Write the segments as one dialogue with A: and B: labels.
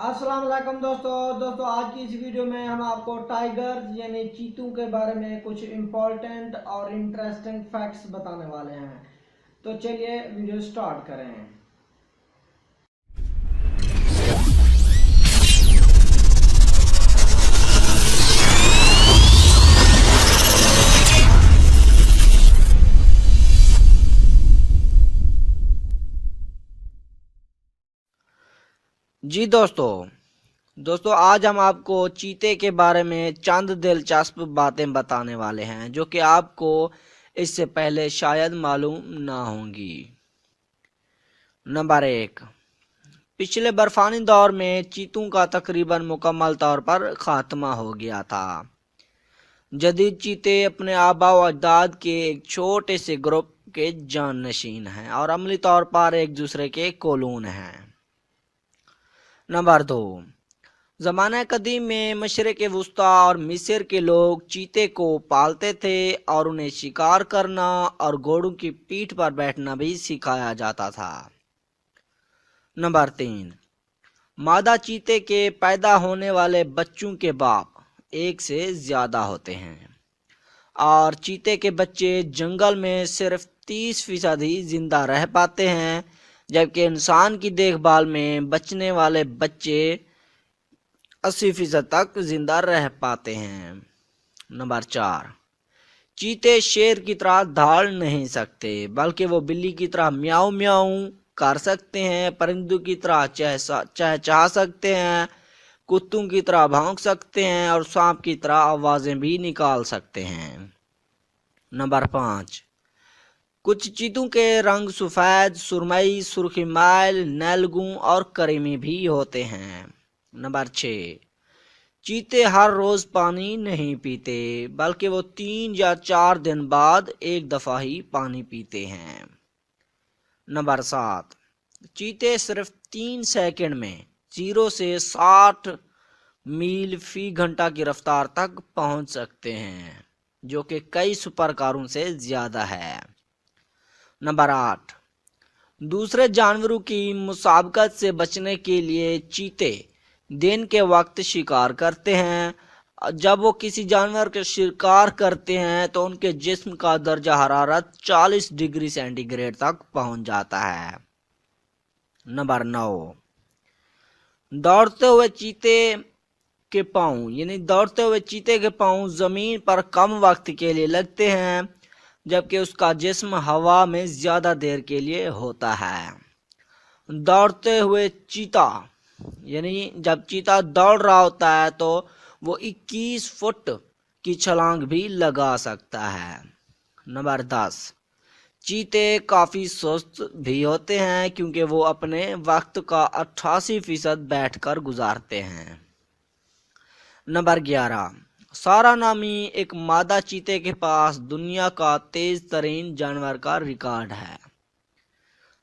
A: अस्सलाम वालेकुम दोस्तों आज की इस वीडियो में हम आपको टाइगर यानी चीतू के बारे में कुछ इम्पोर्टेंट और इंटरेस्टिंग फैक्ट्स बताने वाले हैं। तो चलिए वीडियो स्टार्ट करें।
B: जी दोस्तों आज हम आपको चीते के बारे में चंद दिलचस्प बातें बताने वाले हैं जो कि आपको इससे पहले शायद मालूम ना होंगी। नंबर 1, पिछले बर्फानी दौर में चीतों का तकरीबन मुकम्मल तौर पर खात्मा हो गया था। जदीद चीते अपने आबा व अजदाद के एक छोटे से ग्रुप के जाननशीन हैं और अमली तौर पर एक दूसरे के कोलून हैं। नंबर 2, ज़माना कदीम में मशरिक़ वुस्ता और मिस्र के लोग चीते को पालते थे और उन्हें शिकार करना और घोड़ों की पीठ पर बैठना भी सिखाया जाता था। नंबर 3, मादा चीते के पैदा होने वाले बच्चों के बाप एक से ज़्यादा होते हैं और चीते के बच्चे जंगल में सिर्फ 30% ही जिंदा रह पाते हैं, जबकि इंसान की देखभाल में बचने वाले बच्चे 80% तक जिंदा रह पाते हैं। नंबर 4, चीते शेर की तरह दौड़ नहीं सकते बल्कि वो बिल्ली की तरह म्याऊं म्याऊं कर सकते हैं, परिंदों की तरह चहचहा सकते हैं, कुत्तों की तरह भौंक सकते हैं और सांप की तरह आवाज़ें भी निकाल सकते हैं। नंबर 5, कुछ चीतों के रंग सफ़ेद, सुरमई, सुर्खी मैल, नैलगू और करीमी भी होते हैं। नंबर 6, चीते हर रोज़ पानी नहीं पीते बल्कि वो 3 या 4 दिन बाद एक दफ़ा ही पानी पीते हैं। नंबर 7, चीते सिर्फ 3 सेकंड में 0 से 60 मील फी घंटा की रफ्तार तक पहुंच सकते हैं, जो कि कई सुपर कारों से ज़्यादा है। नंबर 8, दूसरे जानवरों की मुसाबकत से बचने के लिए चीते दिन के वक्त शिकार करते हैं। जब वो किसी जानवर का शिकार करते हैं तो उनके जिस्म का दर्जा हरारत 40 डिग्री सेंटीग्रेड तक पहुंच जाता है। नंबर 9, दौड़ते हुए चीते के पांव जमीन पर कम वक्त के लिए लगते हैं, जबकि उसका जिस्म हवा में ज़्यादा देर के लिए होता है। दौड़ते हुए चीता जब चीता दौड़ रहा होता है तो वो 21 फुट की छलांग भी लगा सकता है। नंबर 10, चीते काफ़ी सुस्त भी होते हैं क्योंकि वो अपने वक्त का 88% बैठकर गुजारते हैं। नंबर 11, सारा नामी एक मादा चीते के पास दुनिया का तेज तरीन जानवर का रिकॉर्ड है।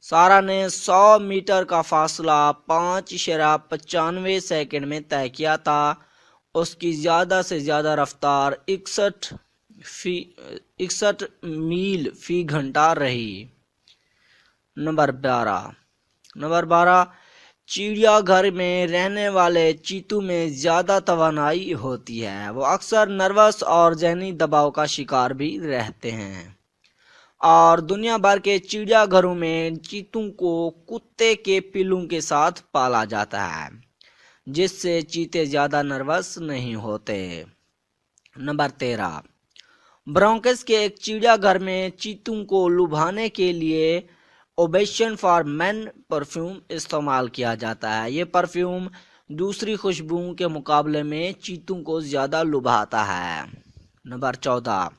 B: सारा ने 100 मीटर का फासला 5.95 सेकंड में तय किया था। उसकी ज़्यादा से ज़्यादा रफ्तार 61 मील फी घंटा रही। नंबर 12, चिड़ियाघर में रहने वाले चीतों में ज़्यादा तवानाई होती है। वो अक्सर नर्वस और जहनी दबाव का शिकार भी रहते हैं और दुनिया भर के चिड़ियाघरों में चीतों को कुत्ते के पिल्लों के साथ पाला जाता है, जिससे चीते ज़्यादा नर्वस नहीं होते। नंबर 13, ब्रोंकस के एक चिड़ियाघर में चीतों को लुभाने के लिए ओबेशन फॉर मेन परफ्यूम इस्तेमाल किया जाता है। ये परफ्यूम दूसरी खुशबुओं के मुकाबले में चीतों को ज़्यादा लुभाता है। नंबर 14,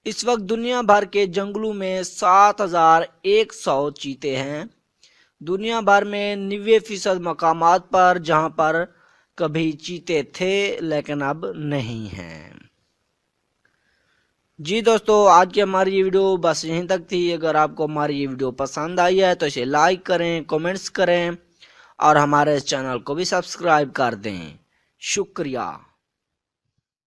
B: इस वक्त दुनिया भर के जंगलों में 7100 चीते हैं। दुनिया भर में 90% मकामात पर जहां पर कभी चीते थे लेकिन अब नहीं हैं। जी दोस्तों, आज की हमारी ये वीडियो बस यहीं तक थी। अगर आपको हमारी ये वीडियो पसंद आई है तो इसे लाइक करें, कमेंट्स करें और हमारे इस चैनल को भी सब्सक्राइब कर दें। शुक्रिया।